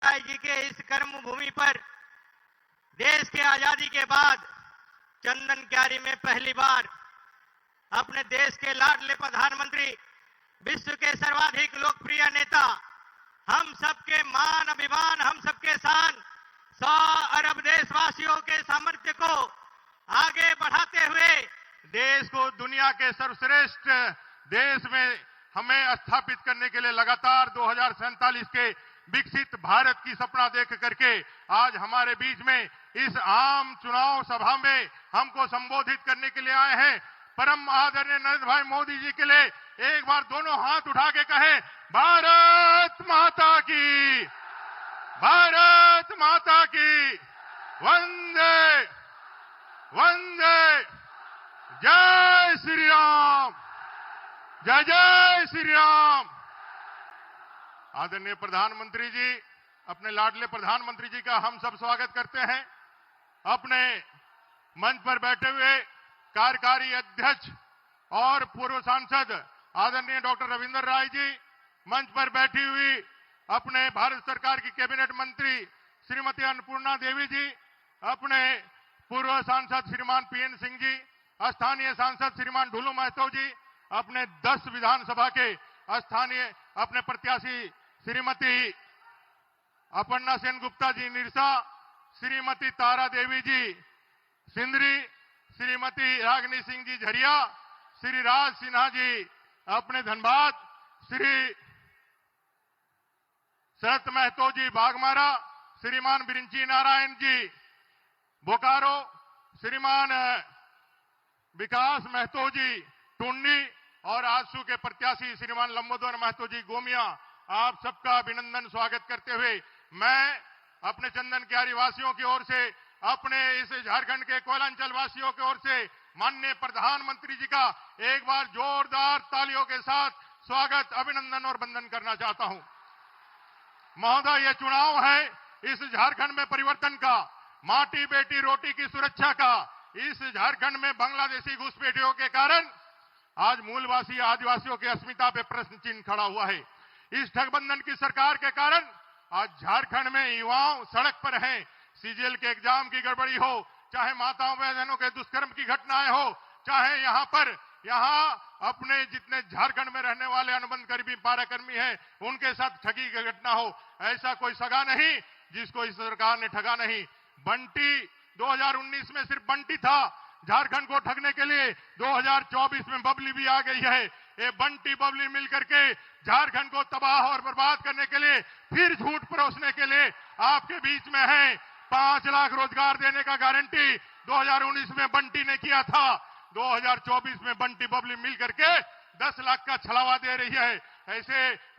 राय जी के इस कर्म भूमि पर देश के आजादी के बाद चंदन क्यारी में पहली बार अपने देश के लाडले प्रधानमंत्री, विश्व के सर्वाधिक लोकप्रिय नेता, हम सबके मान अभिमान, हम सबके शान 100 अरब देशवासियों के सामर्थ्य को आगे बढ़ाते हुए देश को दुनिया के सर्वश्रेष्ठ देश में हमें स्थापित करने के लिए लगातार 2047 के विकसित भारत की सपना देख करके आज हमारे बीच में इस आम चुनाव सभा में हमको संबोधित करने के लिए आए हैं। परम आदरणीय नरेंद्र भाई मोदी जी के लिए एक बार दोनों हाथ उठा के कहें, भारत माता की, भारत माता की, वंदे वंदे, जय श्री राम, जय जय श्री राम। आदरणीय प्रधानमंत्री जी, अपने लाडले प्रधानमंत्री जी का हम सब स्वागत करते हैं। अपने मंच पर बैठे हुए कार्यकारी अध्यक्ष और पूर्व सांसद आदरणीय डॉक्टर रविंद्र राय जी, मंच पर बैठी हुई अपने भारत सरकार की कैबिनेट मंत्री श्रीमती अन्नपूर्णा देवी जी, अपने पूर्व सांसद श्रीमान पीएन सिंह जी, स्थानीय सांसद श्रीमान ढुलू महतो जी, अपने 10 विधानसभा के स्थानीय अपने प्रत्याशी श्रीमती अपर्णा सेन गुप्ता जी निरसा, श्रीमती तारा देवी जी सिंदरी, श्रीमती रागिनी सिंह जी झरिया, श्री राज सिन्हा जी अपने धनबाद, श्री शरत महतो जी बागमारा, श्रीमान बिरिंची नारायण जी बोकारो, श्रीमान विकास महतो जी टुंडी और आजसू के प्रत्याशी श्रीमान लंबोदर महतो जी गोमिया, आप सबका अभिनंदन स्वागत करते हुए मैं अपने चंदन क्यारी वासियों की ओर से, अपने इस झारखंड के कोयलांचल वासियों की ओर से माननीय प्रधानमंत्री जी का एक बार जोरदार तालियों के साथ स्वागत, अभिनंदन और वंदन करना चाहता हूं। महोदय, ये चुनाव है इस झारखंड में परिवर्तन का, माटी बेटी रोटी की सुरक्षा का। इस झारखंड में बांग्लादेशी घुसपैठियों के कारण आज मूलवासी आदिवासियों की अस्मिता पे प्रश्न चिन्ह खड़ा हुआ है। इस ठगबंधन की सरकार के कारण आज झारखंड में युवाओं सड़क पर हैं। सीजीएल के एग्जाम की गड़बड़ी हो, चाहे माताओं बहनों के दुष्कर्म की घटनाएं हो, चाहे यहाँ अपने जितने झारखंड में रहने वाले अनुबंध कर्मी पाराकर्मी हैं उनके साथ ठगी की घटना हो, ऐसा कोई सगा नहीं जिसको इस सरकार ने ठगा नहीं। बंटी 2019 में सिर्फ बंटी था झारखंड को ठगने के लिए, 2024 में बबली भी आ गई है। ये बंटी बबली मिलकर के झारखंड को तबाह और बर्बाद करने के लिए, फिर झूठ परोसने के लिए आपके बीच में है। 5 लाख रोजगार देने का गारंटी 2019 में बंटी ने किया था, 2024 में बंटी बबली मिलकर के 10 लाख का छलावा दे रही है।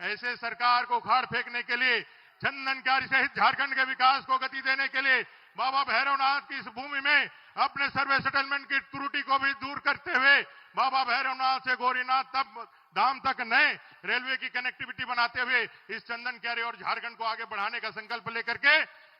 ऐसे सरकार को उखाड़ फेंकने के लिए, चंदन क्यारी सहित झारखंड के विकास को गति देने के लिए बाबा भैरवनाथ की इस भूमि में अपने सर्वे सेटलमेंट की त्रुटि को भी दूर करते हुए बाबा भैरवनाथ से गौरीनाथ तक धाम तक नए रेलवे की कनेक्टिविटी बनाते हुए इस चंदन क्यारी और झारखंड को आगे बढ़ाने का संकल्प लेकर के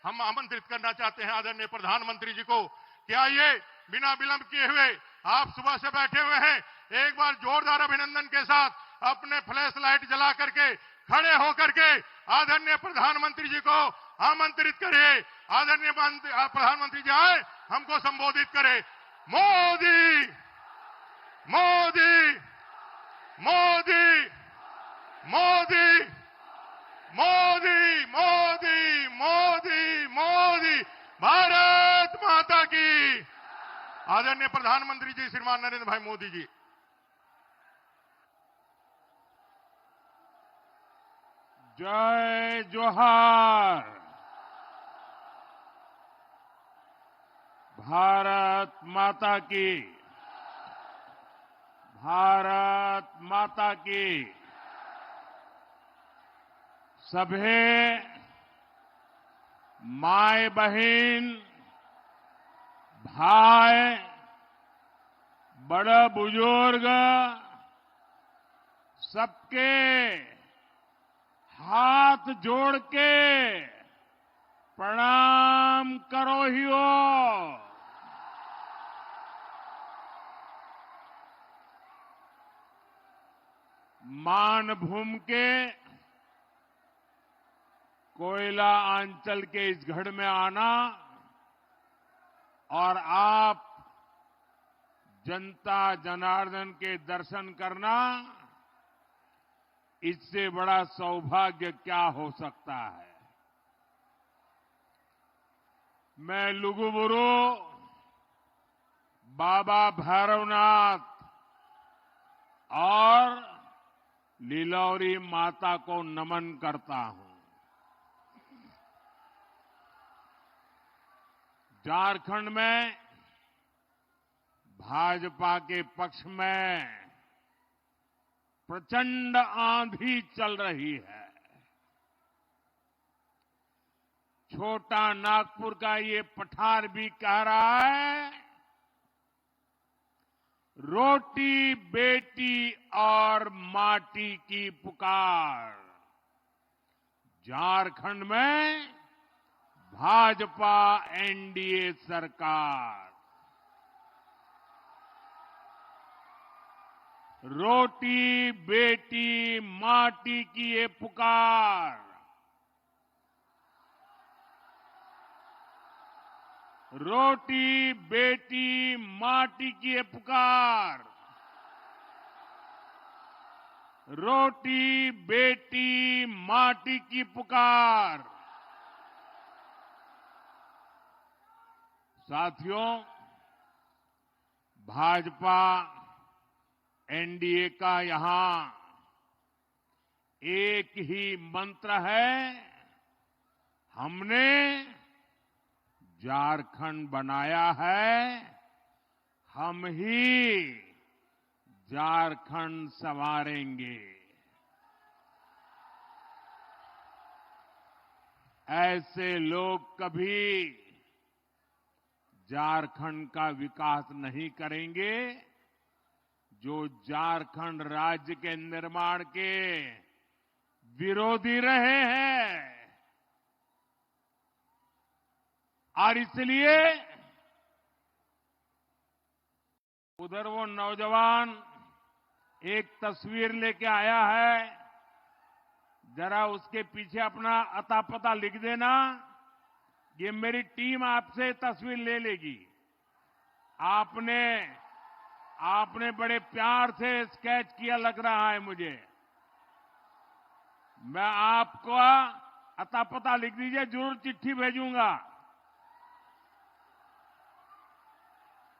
हम आमंत्रित करना चाहते हैं आदरणीय प्रधानमंत्री जी को। क्या ये बिना विलंब किए हुए आप सुबह से बैठे हुए हैं, एक बार जोरदार अभिनंदन के साथ अपने फ्लैश लाइट जला करके खड़े होकर के आदरणीय प्रधानमंत्री जी को आमंत्रित करें। आदरणीय प्रधानमंत्री जी आए, हमको संबोधित करें। मोदी मोदी मोदी मोदी मोदी मोदी मोदी मोदी, भारत माता की। आदरणीय प्रधानमंत्री जी श्रीमान नरेंद्र भाई मोदी जी। जय जोहार। भारत माता की, भारत माता की। सभी माय बहन भाई बड़े बुजुर्ग सबके हाथ जोड़ के प्रणाम करो हियो। मानभूम के कोयला अंचल के इस गढ़ में आना और आप जनता जनार्दन के दर्शन करना, इससे बड़ा सौभाग्य क्या हो सकता है। मैं लुगुबुरु बाबा भैरवनाथ और लीलौरी माता को नमन करता हूं। झारखंड में भाजपा के पक्ष में प्रचंड आंधी चल रही है। छोटा नागपुर का ये पठार भी कह रहा है, रोटी बेटी और माटी की पुकार। झारखंड में भाजपा एनडीए सरकार, रोटी बेटी माटी की ये पुकार, रोटी बेटी माटी की ये पुकार, रोटी बेटी माटी की पुकार। साथियों, भाजपा एनडीए का यहां एक ही मंत्र है, हमने झारखंड बनाया है, हम ही झारखंड संवारेंगे। ऐसे लोग कभी झारखंड का विकास नहीं करेंगे जो झारखंड राज्य के निर्माण के विरोधी रहे हैं। और इसलिए उधर वो नौजवान एक तस्वीर लेके आया है, जरा उसके पीछे अपना अता पता लिख देना। ये मेरी टीम आपसे तस्वीर ले लेगी। आपने बड़े प्यार से स्केच किया लग रहा है मुझे। मैं आपको अता पता लिख दीजिए, जरूर चिट्ठी भेजूंगा।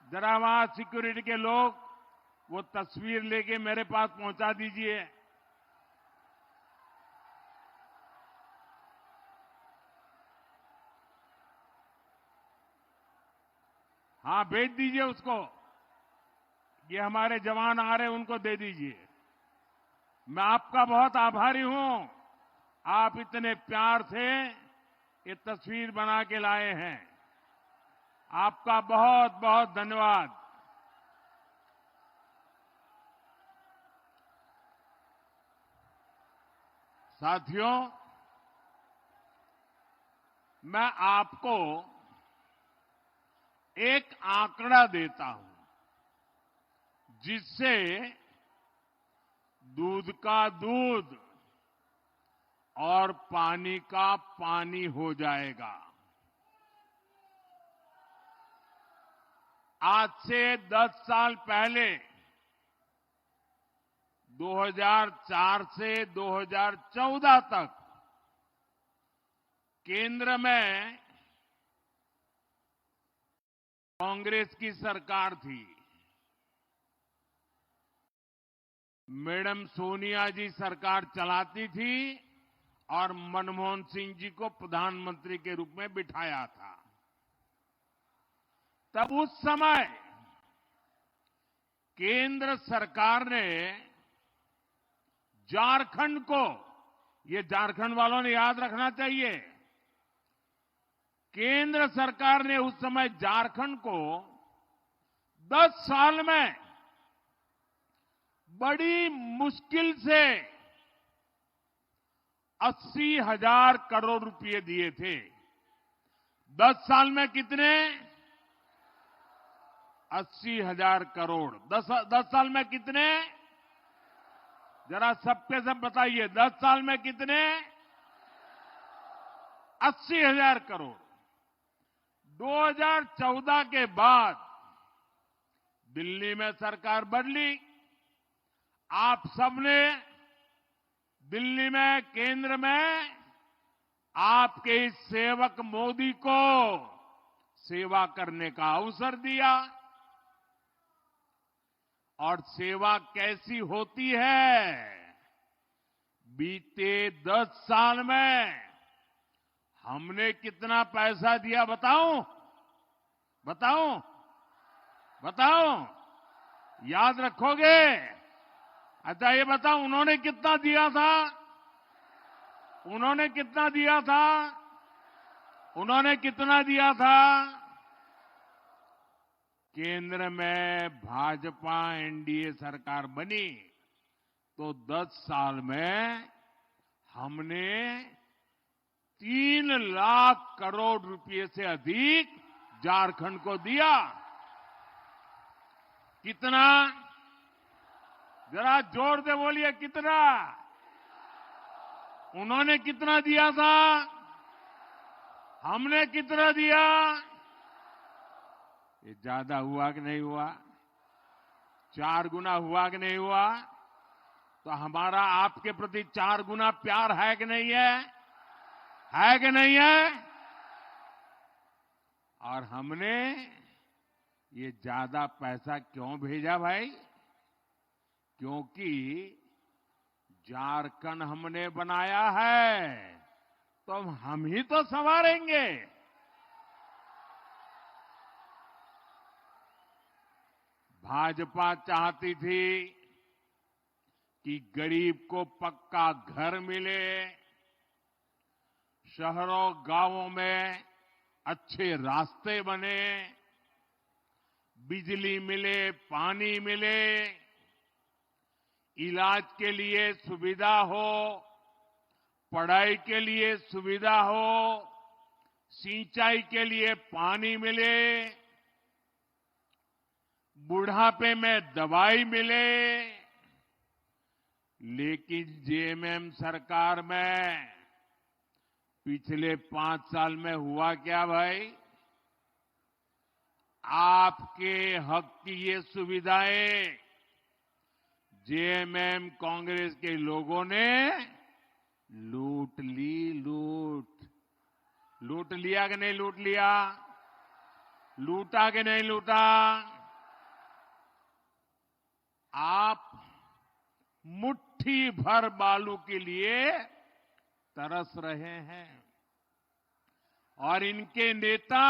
जरा वहां सिक्योरिटी के लोग वो तस्वीर लेके मेरे पास पहुंचा दीजिए। हाँ, भेज दीजिए उसको। ये हमारे जवान आ रहे हैं, उनको दे दीजिए। मैं आपका बहुत आभारी हूं, आप इतने प्यार से ये तस्वीर बना के लाए हैं। आपका बहुत बहुत धन्यवाद। साथियों, मैं आपको एक आंकड़ा देता हूं जिससे दूध का दूध और पानी का पानी हो जाएगा। आज से 10 साल पहले 2004 से 2014 तक केंद्र में कांग्रेस की सरकार थी। मैडम सोनिया जी सरकार चलाती थी और मनमोहन सिंह जी को प्रधानमंत्री के रूप में बिठाया था। तब उस समय केंद्र सरकार ने झारखंड को, ये झारखंड वालों ने याद रखना चाहिए, केंद्र सरकार ने उस समय झारखंड को 10 साल में बड़ी मुश्किल से 80,000 करोड़ रुपए दिए थे। 10 साल में कितने? 80,000 करोड़। 10 साल में कितने? जरा सबके सब बताइए, 10 साल में कितने? 80,000 करोड़। 2014 के बाद दिल्ली में सरकार बदली, आप सबने दिल्ली में, केंद्र में आपके इस सेवक मोदी को सेवा करने का अवसर दिया। और सेवा कैसी होती है? बीते 10 साल में हमने कितना पैसा दिया बताऊं? बताऊं? बताऊं? याद रखोगे? अच्छा ये बताओ, उन्होंने कितना दिया था? उन्होंने कितना दिया था? उन्होंने कितना दिया था? केंद्र में भाजपा एनडीए सरकार बनी तो 10 साल में हमने 3 लाख करोड़ रुपए से अधिक झारखंड को दिया। कितना? जरा जोर से बोलिए, कितना? उन्होंने कितना दिया था? हमने कितना दिया? ये ज्यादा हुआ कि नहीं हुआ? 4 गुना हुआ कि नहीं हुआ? तो हमारा आपके प्रति 4 गुना प्यार है कि नहीं है? है कि नहीं है? और हमने ये ज्यादा पैसा क्यों भेजा भाई? क्योंकि झारखंड हमने बनाया है तो हम ही तो संवारेंगे। भाजपा चाहती थी कि गरीब को पक्का घर मिले, शहरों गांवों में अच्छे रास्ते बने, बिजली मिले, पानी मिले, इलाज के लिए सुविधा हो, पढ़ाई के लिए सुविधा हो, सिंचाई के लिए पानी मिले, बुढ़ापे में दवाई मिले। लेकिन जेएमएम सरकार में पिछले 5 साल में हुआ क्या भाई? आपके हक की ये सुविधाएं जेएमएम कांग्रेस के लोगों ने लूट ली। लूट लिया कि नहीं लूट लिया? लूटा कि नहीं लूटा? आप मुट्ठी भर बालू के लिए तरस रहे हैं और इनके नेता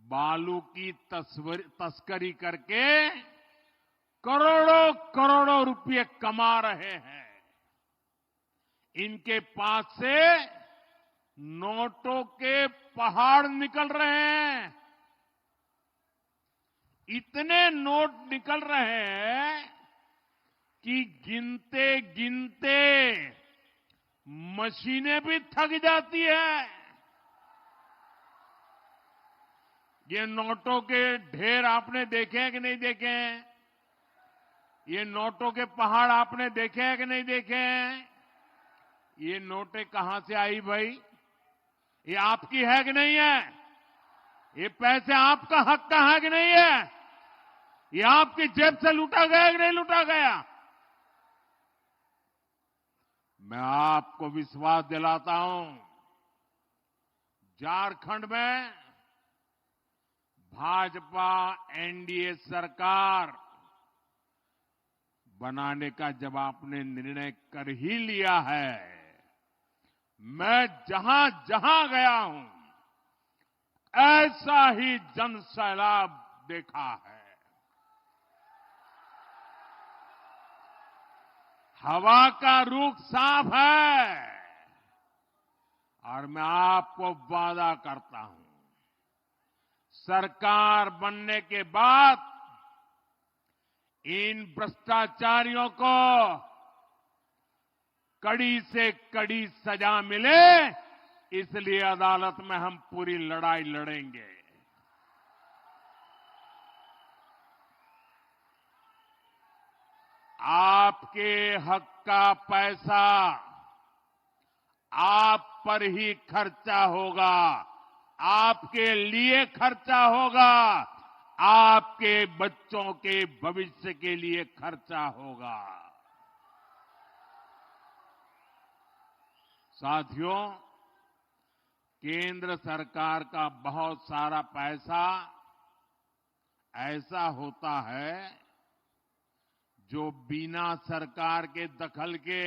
बालू की तस्करी करके करोड़ों करोड़ों रुपए कमा रहे हैं। इनके पास से नोटों के पहाड़ निकल रहे हैं। इतने नोट निकल रहे हैं कि गिनते गिनते मशीनें भी थक जाती है। ये नोटों के ढेर आपने देखे हैं कि नहीं देखे हैं? ये नोटों के पहाड़ आपने देखे हैं कि नहीं देखे हैं? ये नोटें कहां से आई भाई? ये आपकी है कि नहीं है? ये पैसे आपका हक का है कि नहीं है? ये आपकी जेब से लूटा गया कि नहीं लूटा गया? मैं आपको विश्वास दिलाता हूं, झारखंड में भाजपा एनडीए सरकार बनाने का जब आपने निर्णय कर ही लिया है, मैं जहां जहां गया हूं ऐसा ही जन सैलाब देखा है। हवा का रुख साफ है और मैं आपको वादा करता हूं, सरकार बनने के बाद इन भ्रष्टाचारियों को कड़ी से कड़ी सजा मिले, इसलिए अदालत में हम पूरी लड़ाई लड़ेंगे। आपके हक का पैसा आप पर ही खर्चा होगा, आपके लिए खर्चा होगा, आपके बच्चों के भविष्य के लिए खर्चा होगा। साथियों, केंद्र सरकार का बहुत सारा पैसा ऐसा होता है जो बिना सरकार के दखल के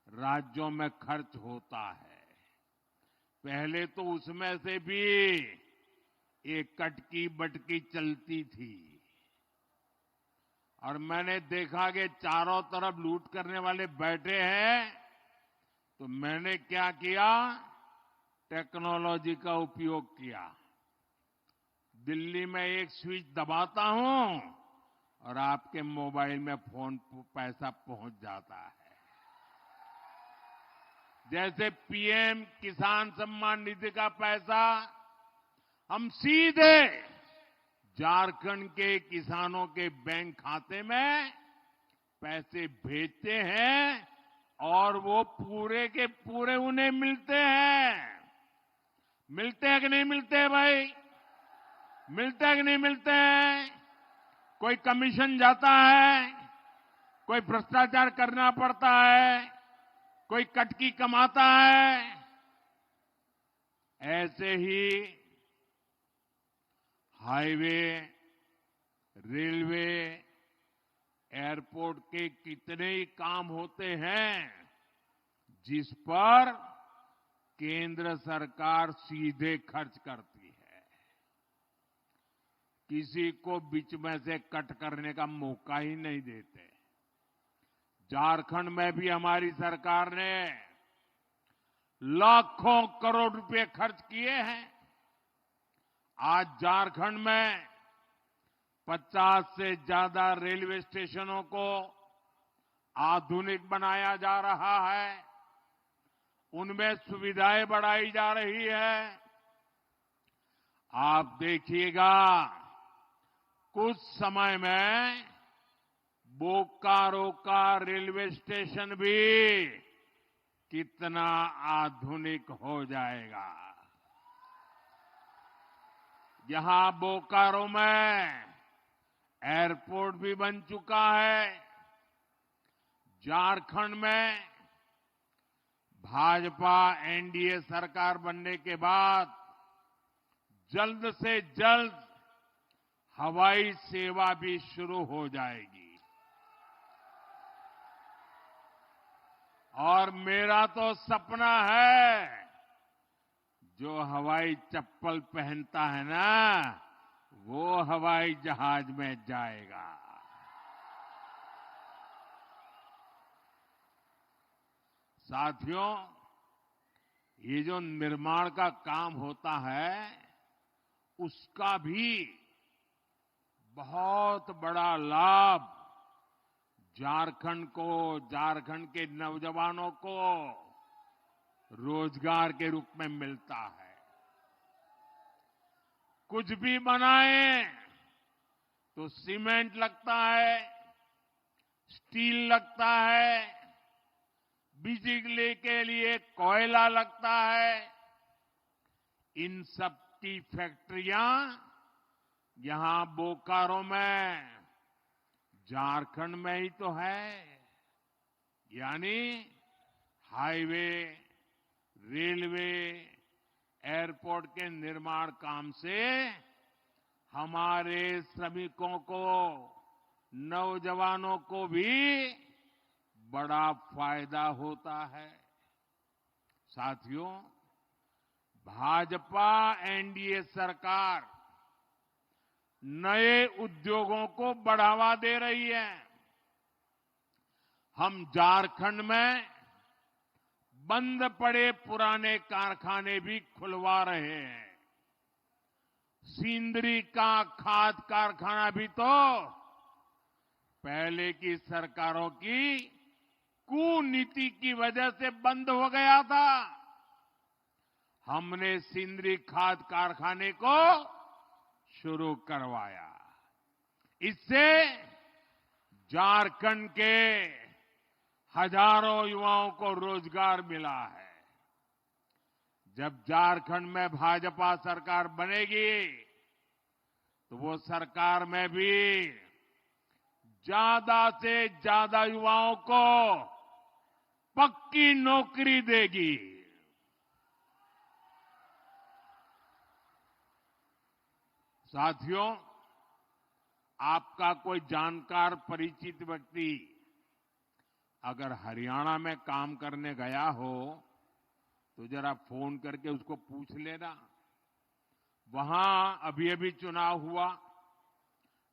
राज्यों में खर्च होता है। पहले तो उसमें से भी एक कटकी बटकी चलती थी और मैंने देखा कि चारों तरफ लूट करने वाले बैठे हैं, तो मैंने क्या किया, टेक्नोलॉजी का उपयोग किया। दिल्ली में एक स्विच दबाता हूं और आपके मोबाइल में फोन पैसा पहुंच जाता है। जैसे पीएम किसान सम्मान निधि का पैसा हम सीधे झारखंड के किसानों के बैंक खाते में पैसे भेजते हैं और वो पूरे के पूरे उन्हें मिलते हैं। मिलते हैं कि नहीं मिलते हैं भाई? मिलते हैं कि नहीं मिलते हैं? कोई कमीशन जाता है, कोई भ्रष्टाचार करना पड़ता है, कोई कटकी कमाता है। ऐसे ही हाईवे, रेलवे, एयरपोर्ट के कितने ही काम होते हैं जिस पर केंद्र सरकार सीधे खर्च करती है। किसी को बीच में से कट करने का मौका ही नहीं देते। झारखंड में भी हमारी सरकार ने लाखों करोड़ रुपए खर्च किए हैं। आज झारखंड में 50 से ज्यादा रेलवे स्टेशनों को आधुनिक बनाया जा रहा है, उनमें सुविधाएं बढ़ाई जा रही है। आप देखिएगा कुछ समय में बोकारो का रेलवे स्टेशन भी कितना आधुनिक हो जाएगा। यहां बोकारो में एयरपोर्ट भी बन चुका है। झारखंड में भाजपा एनडीए सरकार बनने के बाद जल्द से जल्द हवाई सेवा भी शुरू हो जाएगी। और मेरा तो सपना है, जो हवाई चप्पल पहनता है ना, वो हवाई जहाज में जाएगा। साथियों, ये जो निर्माण का काम होता है, उसका भी बहुत बड़ा लाभ झारखंड को, झारखंड के नौजवानों को रोजगार के रूप में मिलता है। कुछ भी बनाए तो सीमेंट लगता है, स्टील लगता है, बिजली के लिए कोयला लगता है। इन सब की फैक्ट्रियां यहां बोकारो में, झारखंड में ही तो है। यानी हाईवे, रेलवे, एयरपोर्ट के निर्माण काम से हमारे श्रमिकों को, नौजवानों को भी बड़ा फायदा होता है। साथियों, भाजपा एनडीए सरकार नए उद्योगों को बढ़ावा दे रही है। हम झारखंड में बंद पड़े पुराने कारखाने भी खुलवा रहे हैं। सिंदरी का खाद कारखाना भी तो पहले की सरकारों की कुनीति की वजह से बंद हो गया था। हमने सिंदरी खाद कारखाने को शुरू करवाया। इससे झारखंड के हजारों युवाओं को रोजगार मिला है। जब झारखंड में भाजपा सरकार बनेगी तो वो सरकार में भी ज्यादा से ज्यादा युवाओं को पक्की नौकरी देगी। साथियों, आपका कोई जानकार परिचित व्यक्ति अगर हरियाणा में काम करने गया हो तो जरा फोन करके उसको पूछ लेना। वहां अभी अभी चुनाव हुआ,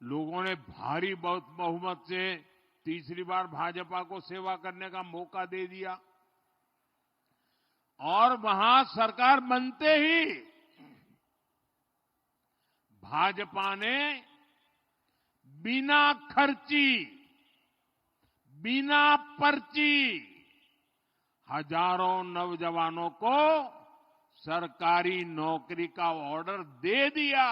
लोगों ने भारी बहुमत से तीसरी बार भाजपा को सेवा करने का मौका दे दिया और वहां सरकार बनते ही भाजपा ने बिना खर्ची, बिना पर्ची हजारों नौजवानों को सरकारी नौकरी का ऑर्डर दे दिया।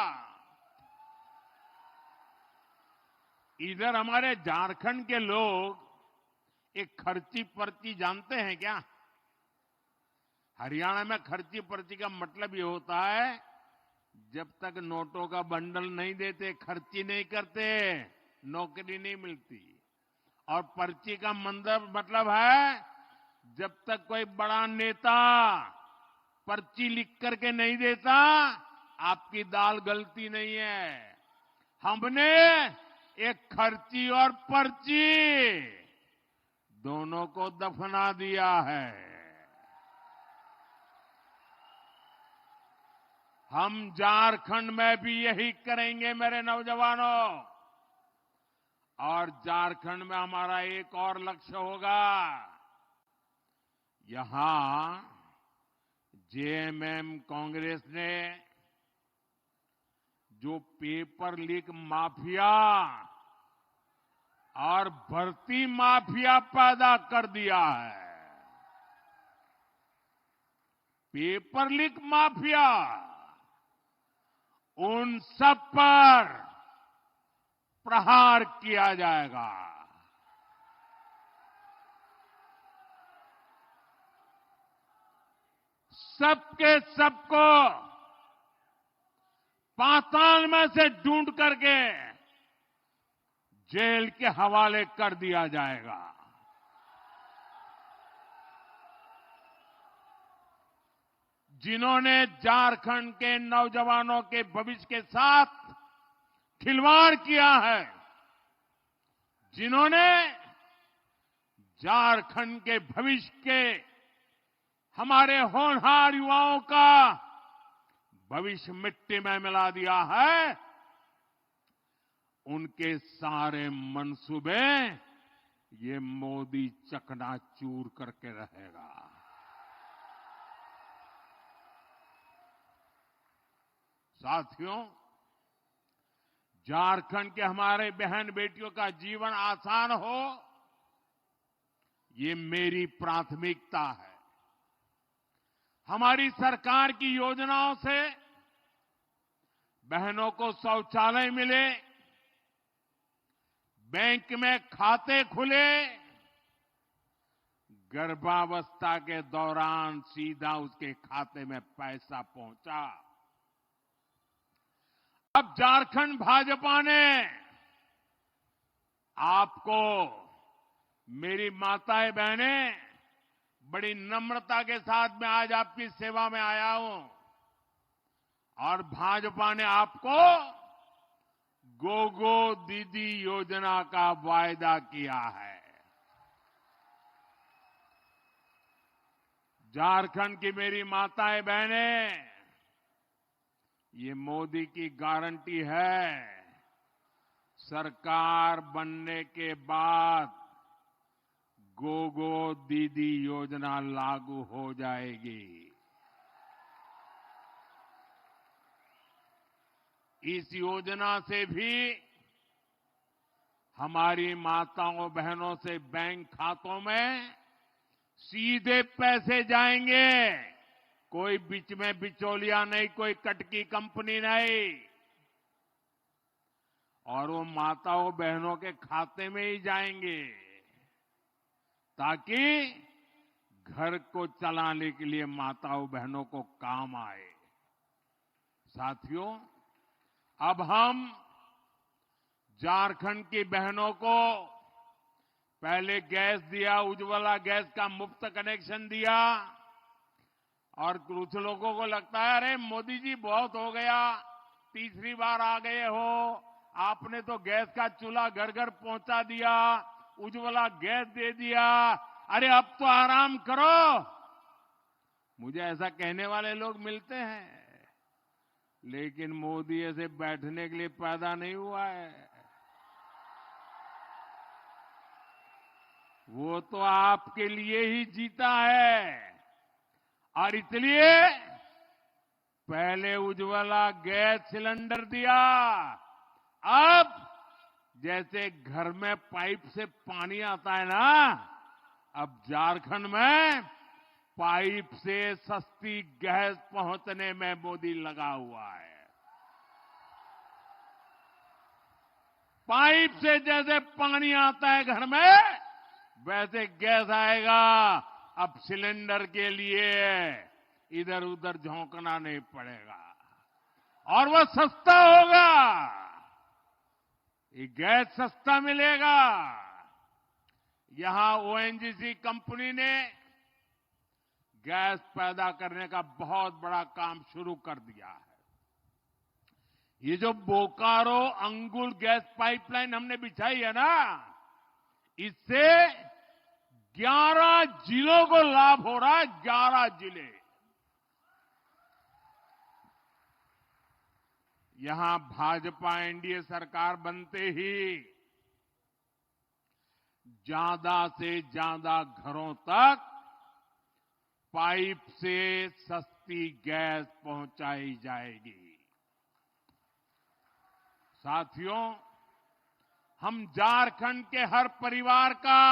इधर हमारे झारखंड के लोग एक खर्ची पर्ची जानते हैं क्या? हरियाणा में खर्ची पर्ची का मतलब ये होता है, जब तक नोटों का बंडल नहीं देते, खर्ची नहीं करते, नौकरी नहीं मिलती। और पर्ची का मतलब है, जब तक कोई बड़ा नेता पर्ची लिख करके नहीं देता, आपकी दाल गलती नहीं है। हमने एक खर्ची और पर्ची दोनों को दफना दिया है। हम झारखंड में भी यही करेंगे मेरे नौजवानों। और झारखंड में हमारा एक और लक्ष्य होगा। यहां जेएमएम कांग्रेस ने जो पेपर लीक माफिया और भर्ती माफिया पैदा कर दिया है, पेपर लीक माफिया, उन सब पर प्रहार किया जाएगा। सबके सबको पाताल में से ढूंढ करके जेल के हवाले कर दिया जाएगा। जिन्होंने झारखंड के नौजवानों के भविष्य के साथ खिलवाड़ किया है, जिन्होंने झारखंड के भविष्य के हमारे होनहार युवाओं का भविष्य मिट्टी में मिला दिया है, उनके सारे मंसूबे ये मोदी चकनाचूर करके रहेगा। साथियों, झारखंड के हमारे बहन बेटियों का जीवन आसान हो, ये मेरी प्राथमिकता है। हमारी सरकार की योजनाओं से बहनों को शौचालय मिले, बैंक में खाते खुले, गर्भावस्था के दौरान सीधा उसके खाते में पैसा पहुंचा। अब झारखंड भाजपा ने आपको, मेरी माताएं बहनें, बड़ी नम्रता के साथ मैं आज आपकी सेवा में आया हूं और भाजपा ने आपको गोगो दीदी योजना का वायदा किया है। झारखंड की मेरी माताएं बहनें, ये मोदी की गारंटी है, सरकार बनने के बाद गोगो दीदी योजना लागू हो जाएगी। इस योजना से भी हमारी माताओं बहनों से बैंक खातों में सीधे पैसे जाएंगे, कोई बीच में बिचौलिया नहीं, कोई कटकी कंपनी नहीं, और वो माताओं बहनों के खाते में ही जाएंगे। ताकि घर को चलाने के लिए माताओं बहनों को काम आए। साथियों, अब हम झारखंड की बहनों को पहले गैस दिया, उज्ज्वला गैस का मुफ्त कनेक्शन दिया, और कुछ लोगों को लगता है अरे मोदी जी बहुत हो गया, तीसरी बार आ गए हो, आपने तो गैस का चूल्हा घर घर पहुंचा दिया, उज्ज्वला गैस दे दिया, अरे अब तो आराम करो। मुझे ऐसा कहने वाले लोग मिलते हैं, लेकिन मोदी ऐसे बैठने के लिए पैदा नहीं हुआ है। वो तो आपके लिए ही जीता है, और इसलिए पहले उज्ज्वला गैस सिलेंडर दिया, अब जैसे घर में पाइप से पानी आता है ना, अब झारखंड में पाइप से सस्ती गैस पहुंचने में मोदी लगा हुआ है। पाइप से जैसे पानी आता है घर में, वैसे गैस आएगा। अब सिलेंडर के लिए इधर उधर झोंकना नहीं पड़ेगा, और वह सस्ता होगा। ये गैस सस्ता मिलेगा। यहां ओएनजीसी कंपनी ने गैस पैदा करने का बहुत बड़ा काम शुरू कर दिया है। ये जो बोकारो अंगुल गैस पाइपलाइन हमने बिछाई है ना, इससे 11 जिलों को लाभ हो रहा है। 11 जिले। यहां भाजपा एनडीए सरकार बनते ही ज्यादा से ज्यादा घरों तक पाइप से सस्ती गैस पहुंचाई जाएगी। साथियों, हम झारखंड के हर परिवार का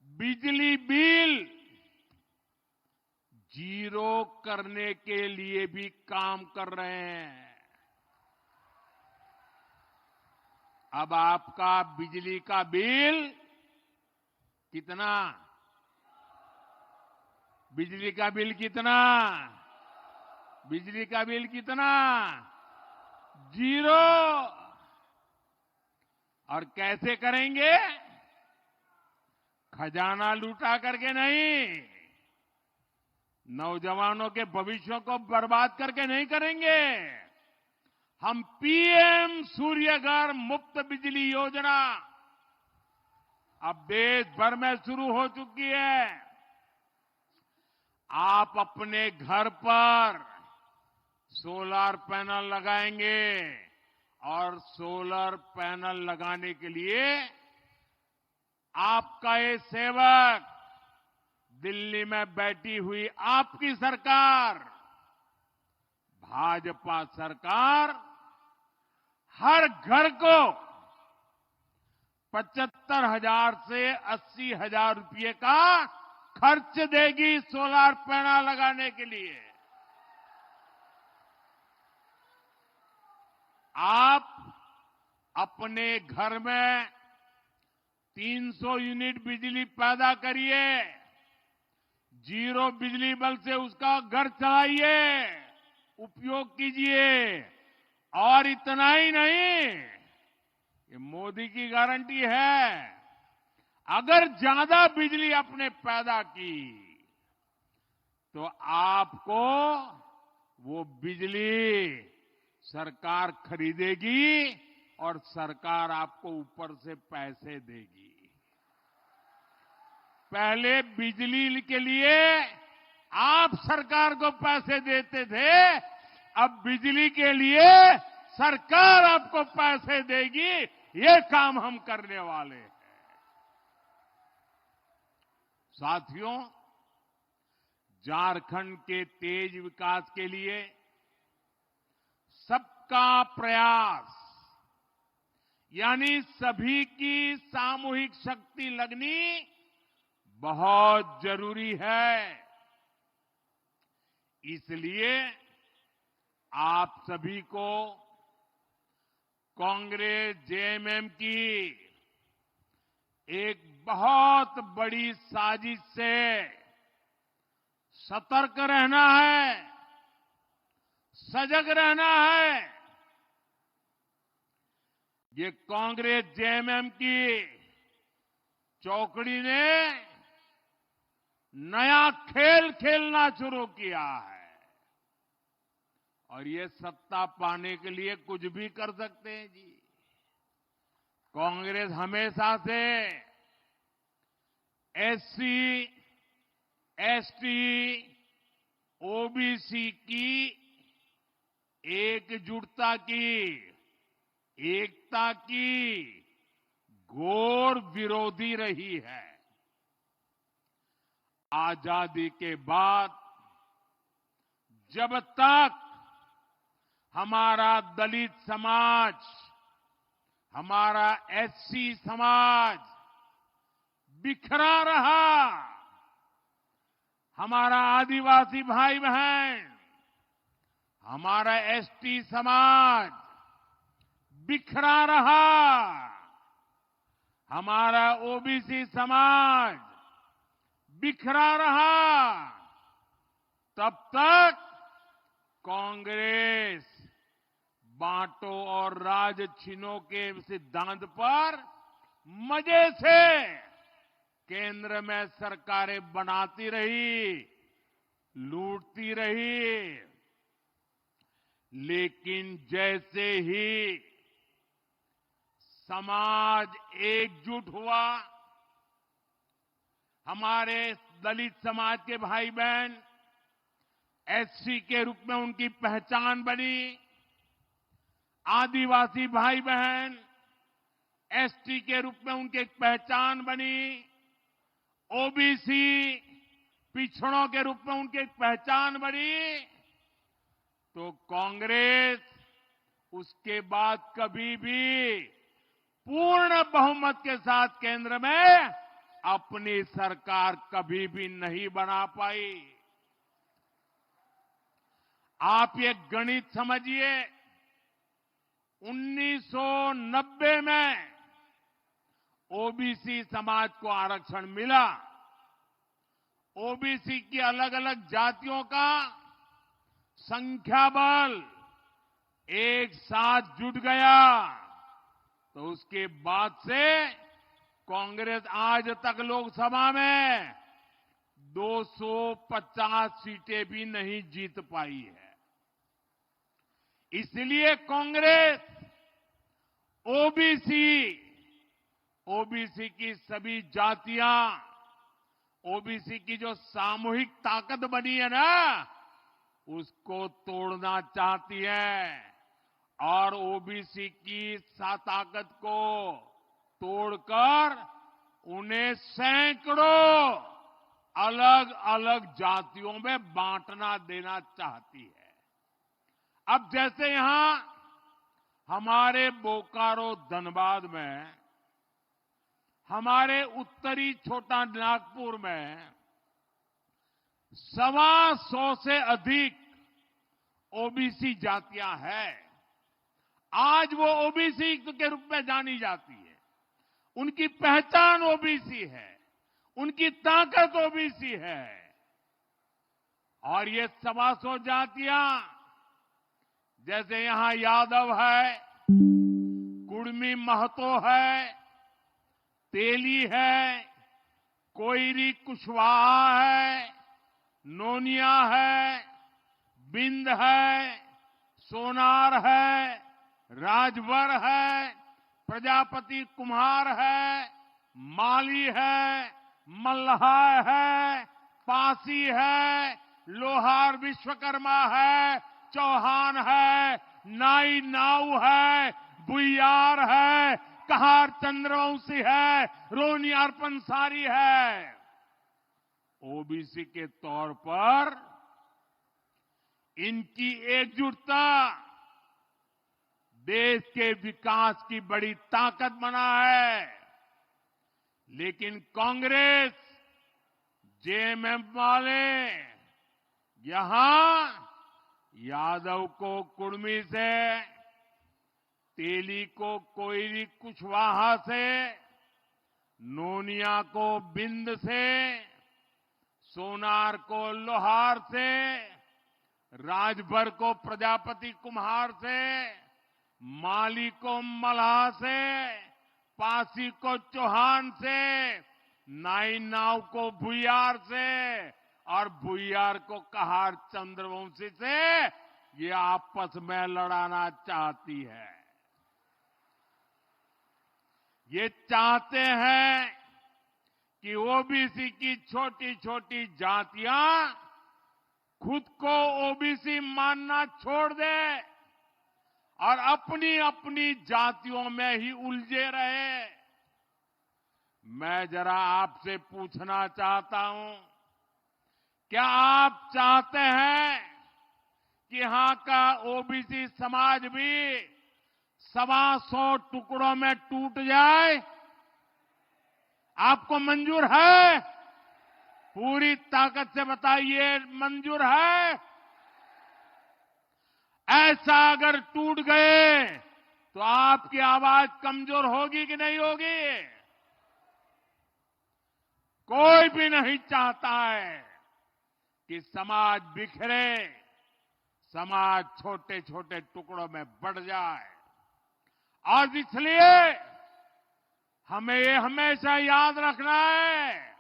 बिजली बिल जीरो करने के लिए भी काम कर रहे हैं। अब आपका बिजली का बिल कितना? बिजली का बिल कितना? बिजली का बिल कितना? जीरो। और कैसे करेंगे? खजाना लूटा करके नहीं, नौजवानों के भविष्यों को बर्बाद करके नहीं करेंगे। हम पीएम सूर्यघर मुफ्त बिजली योजना अब देश भर में शुरू हो चुकी है। आप अपने घर पर सोलर पैनल लगाएंगे, और सोलर पैनल लगाने के लिए आपका ये सेवक, दिल्ली में बैठी हुई आपकी सरकार, भाजपा सरकार, हर घर को 75,000 से 80,000 रुपये का खर्च देगी सोलर पैनल लगाने के लिए। आप अपने घर में 300 यूनिट बिजली पैदा करिए, जीरो बिजली बल से उसका घर चलाइए, उपयोग कीजिए। और इतना ही नहीं, ये मोदी की गारंटी है, अगर ज्यादा बिजली आपने पैदा की तो आपको वो बिजली सरकार खरीदेगी, और सरकार आपको ऊपर से पैसे देगी। पहले बिजली के लिए आप सरकार को पैसे देते थे, अब बिजली के लिए सरकार आपको पैसे देगी। ये काम हम करने वाले हैं। साथियों, झारखंड के तेज विकास के लिए सबका प्रयास, यानी सभी की सामूहिक शक्ति लगनी बहुत जरूरी है। इसलिए आप सभी को कांग्रेस जेएमएम की एक बहुत बड़ी साजिश से सतर्क रहना है, सजग रहना है। ये कांग्रेस जेएमएम की चौकड़ी ने नया खेल खेलना शुरू किया है और ये सत्ता पाने के लिए कुछ भी कर सकते हैं जी। कांग्रेस हमेशा से एससी, एसटी, ओबीसी की एकजुटता की, एकता की घोर विरोधी रही है। आजादी के बाद जब तक हमारा दलित समाज, हमारा एससी समाज बिखरा रहा, हमारा आदिवासी भाई बहन, हमारा एसटी समाज बिखरा रहा, हमारा ओबीसी समाज बिखरा रहा, तब तक कांग्रेस बांटो और राज छीनो के सिद्धांत पर मजे से केंद्र में सरकारें बनाती रही, लूटती रही। लेकिन जैसे ही समाज एकजुट हुआ, हमारे दलित समाज के भाई बहन एससी के रूप में उनकी पहचान बनी, आदिवासी भाई बहन एसटी के रूप में उनकी पहचान बनी, ओबीसी पिछड़ों के रूप में उनकी पहचान बनी, तो कांग्रेस उसके बाद कभी भी पूर्ण बहुमत के साथ केंद्र में अपनी सरकार कभी भी नहीं बना पाई। आप ये गणित समझिए, 1990 में ओबीसी समाज को आरक्षण मिला। ओबीसी की अलग अलग जातियों का संख्या बल एक साथ जुट गया, तो उसके बाद से कांग्रेस आज तक लोकसभा में 250 सीटें भी नहीं जीत पाई है। इसलिए कांग्रेस ओबीसी की सभी जातियां, ओबीसी की जो सामूहिक ताकत बनी है ना, उसको तोड़ना चाहती है और ओबीसी की ताकत को तोड़कर उन्हें सैकड़ों अलग अलग जातियों में बांटना देना चाहती है। अब जैसे यहां हमारे बोकारो धनबाद में, हमारे उत्तरी छोटा नागपुर में 125 से अधिक ओबीसी जातियां हैं। आज वो ओबीसी के रूप में जानी जाती है, उनकी पहचान ओबीसी है, उनकी ताकत ओबीसी है। और ये 125 जातियां, जैसे यहां यादव है, कुड़मी महतो है, तेली है, कोयरी कुशवाहा है, नोनिया है, बिंद है, सोनार है, राजभर है, प्रजापति कुम्हार है, माली है, मल्लाह है, पासी है, लोहार विश्वकर्मा है, चौहान है, नाई नाऊ है, बुइयार है, कहार चंद्रवंशी है, रोनियार पंसारी है। ओबीसी के तौर पर इनकी एकजुटता देश के विकास की बड़ी ताकत बना है। लेकिन कांग्रेस, जेएमएम वाले यहां यादव को कुड़मी से, तेली को कोयरी कुशवाहा से, नोनिया को बिंद से, सोनार को लोहार से, राजभर को प्रजापति कुम्हार से, माली को मल्हार से, पासी को चौहान से, नाई नाव को भुयार से और भुयार को कहार चंद्रवंशी से ये आपस में लड़ाना चाहती है। ये चाहते हैं कि ओबीसी की छोटी छोटी जातियां खुद को ओबीसी मानना छोड़ दे और अपनी अपनी जातियों में ही उलझे रहे। मैं जरा आपसे पूछना चाहता हूं, क्या आप चाहते हैं कि यहां का ओबीसी समाज भी 125 टुकड़ों में टूट जाए? आपको मंजूर है? पूरी ताकत से बताइए, मंजूर है? ऐसा अगर टूट गए तो आपकी आवाज कमजोर होगी कि नहीं होगी? कोई भी नहीं चाहता है कि समाज बिखरे, समाज छोटे छोटे टुकड़ों में बढ़ जाए। और इसलिए हमें ये हमेशा याद रखना है,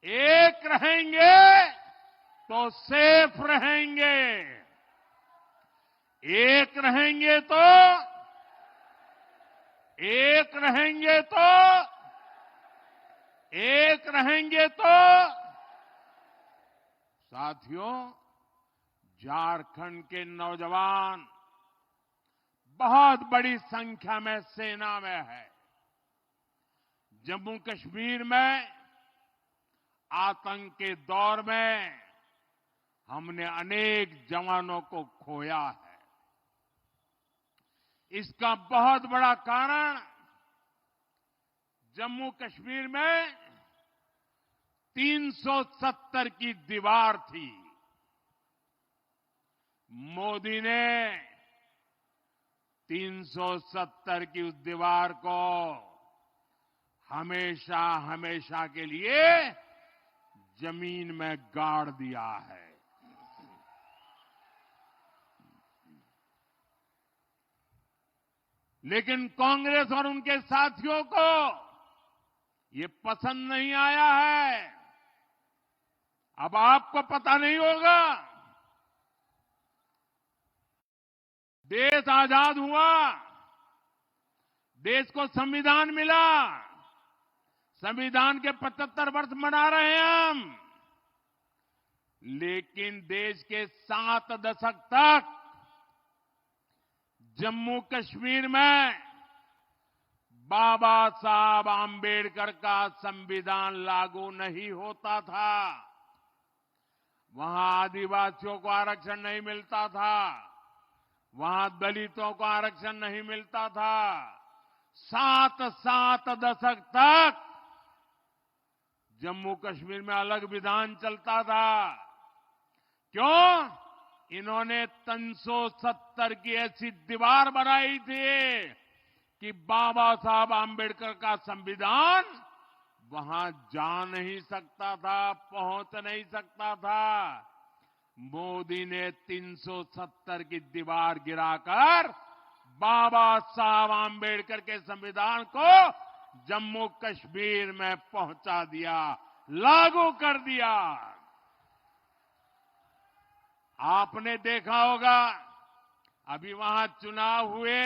एक रहेंगे तो सेफ रहेंगे, एक रहेंगे तो साथियों, झारखंड के नौजवान बहुत बड़ी संख्या में सेना में है। जम्मू कश्मीर में आतंक के दौर में हमने अनेक जवानों को खोया है। इसका बहुत बड़ा कारण जम्मू कश्मीर में 370 की दीवार थी। मोदी ने 370 की उस दीवार को हमेशा हमेशा के लिए जमीन में गाड़ दिया है। लेकिन कांग्रेस और उनके साथियों को ये पसंद नहीं आया है। अब आपको पता नहीं होगा, देश आजाद हुआ, देश को संविधान मिला, संविधान के 75 वर्ष मना रहे हैं हम, लेकिन देश के 7 दशक तक जम्मू कश्मीर में बाबा साहब आंबेडकर का संविधान लागू नहीं होता था। वहां आदिवासियों को आरक्षण नहीं मिलता था, वहां दलितों को आरक्षण नहीं मिलता था। 7 दशक तक जम्मू कश्मीर में अलग विधान चलता था। क्यों? इन्होंने 370 की ऐसी दीवार बनाई थी कि बाबा साहब आंबेडकर का संविधान वहां जा नहीं सकता था, पहुंच नहीं सकता था। मोदी ने 370 की दीवार गिराकर बाबा साहब आंबेडकर के संविधान को जम्मू कश्मीर में पहुंचा दिया, लागू कर दिया। आपने देखा होगा, अभी वहां चुनाव हुए,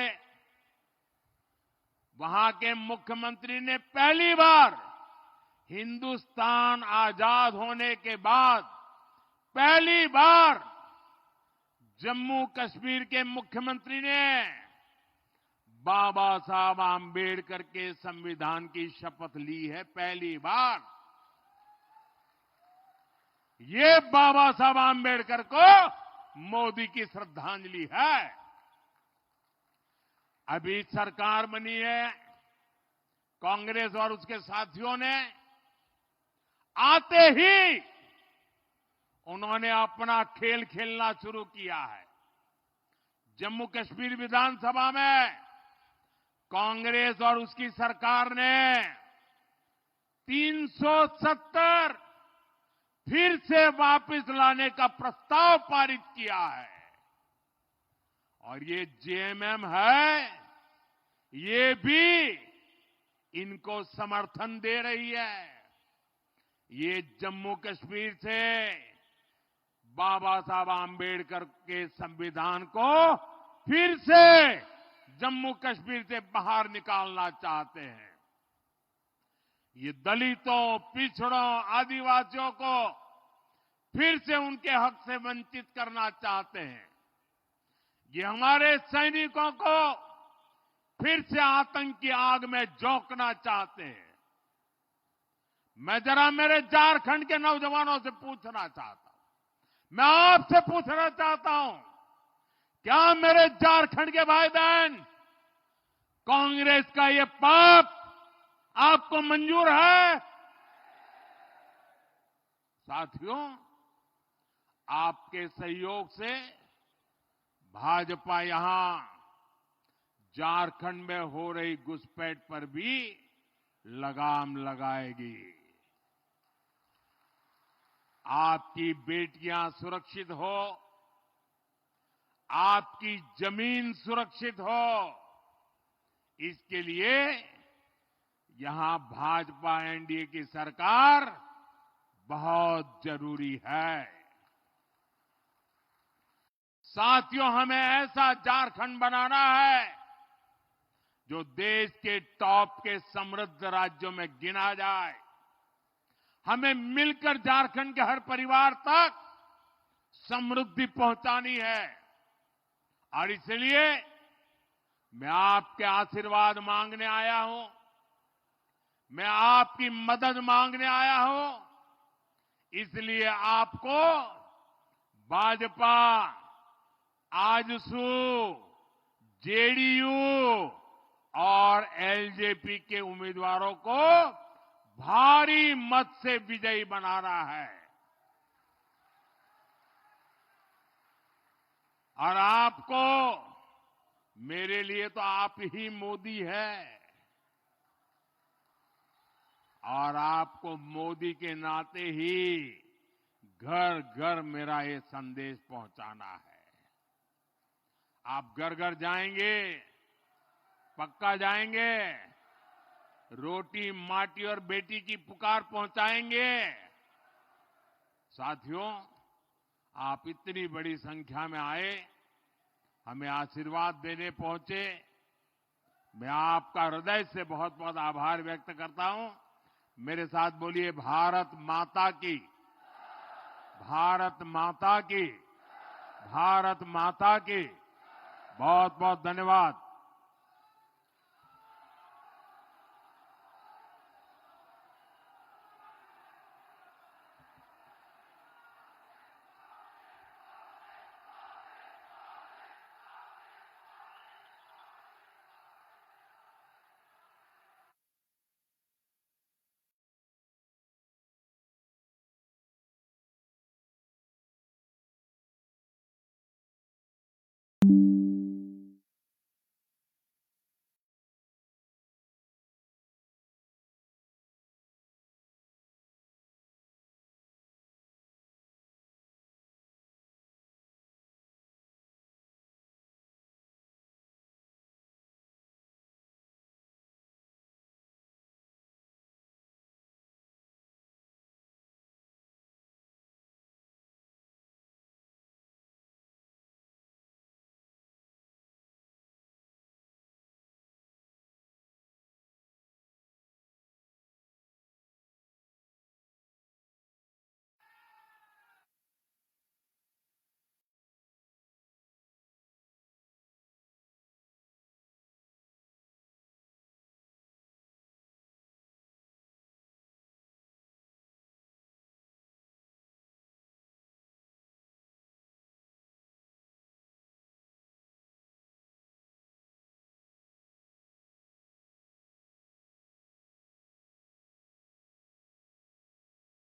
वहां के मुख्यमंत्री ने पहली बार हिंदुस्तान आजाद होने के बाद पहली बार जम्मू कश्मीर के मुख्यमंत्री ने बाबा साहब आंबेडकर के संविधान की शपथ ली है, पहली बार। ये बाबा साहब आंबेडकर को मोदी की श्रद्धांजलि है। अभी सरकार बनी है, कांग्रेस और उसके साथियों ने आते ही उन्होंने अपना खेल खेलना शुरू किया है। जम्मू कश्मीर विधानसभा में कांग्रेस और उसकी सरकार ने 370 फिर से वापस लाने का प्रस्ताव पारित किया है। और ये जेएमएम है, ये भी इनको समर्थन दे रही है। ये जम्मू कश्मीर से बाबा साहब आंबेडकर के संविधान को फिर से जम्मू कश्मीर से बाहर निकालना चाहते हैं। ये दलितों, पिछड़ों, आदिवासियों को फिर से उनके हक से वंचित करना चाहते हैं। ये हमारे सैनिकों को फिर से आतंक की आग में झोंकना चाहते हैं। मैं जरा मेरे झारखंड के नौजवानों से पूछना चाहता हूं, मैं आपसे पूछना चाहता हूं, क्या मेरे झारखंड के भाई बहन कांग्रेस का ये पाप आपको मंजूर है? साथियों, आपके सहयोग से भाजपा यहां झारखंड में हो रही घुसपैठ पर भी लगाम लगाएगी। आपकी बेटियां सुरक्षित हो, आपकी जमीन सुरक्षित हो, इसके लिए यहां भाजपा एनडीए की सरकार बहुत जरूरी है। साथियों, हमें ऐसा झारखंड बनाना है जो देश के टॉप के समृद्ध राज्यों में गिना जाए। हमें मिलकर झारखंड के हर परिवार तक समृद्धि पहुंचानी है। और इसलिए मैं आपके आशीर्वाद मांगने आया हूं, मैं आपकी मदद मांगने आया हूं। इसलिए आपको भाजपा, आजसू, जेडीयू और एलजेपी के उम्मीदवारों को भारी मत से विजयी बनाना है। और आपको, मेरे लिए तो आप ही मोदी है, और आपको मोदी के नाते ही घर घर मेरा ये संदेश पहुंचाना है। आप घर घर जाएंगे, पक्का जाएंगे, रोटी, माटी और बेटी की पुकार पहुंचाएंगे। साथियों, आप इतनी बड़ी संख्या में आए, हमें आशीर्वाद देने पहुंचे, मैं आपका हृदय से बहुत बहुत आभार व्यक्त करता हूं। मेरे साथ बोलिए, भारत माता की, भारत माता की, भारत माता की। बहुत बहुत धन्यवाद।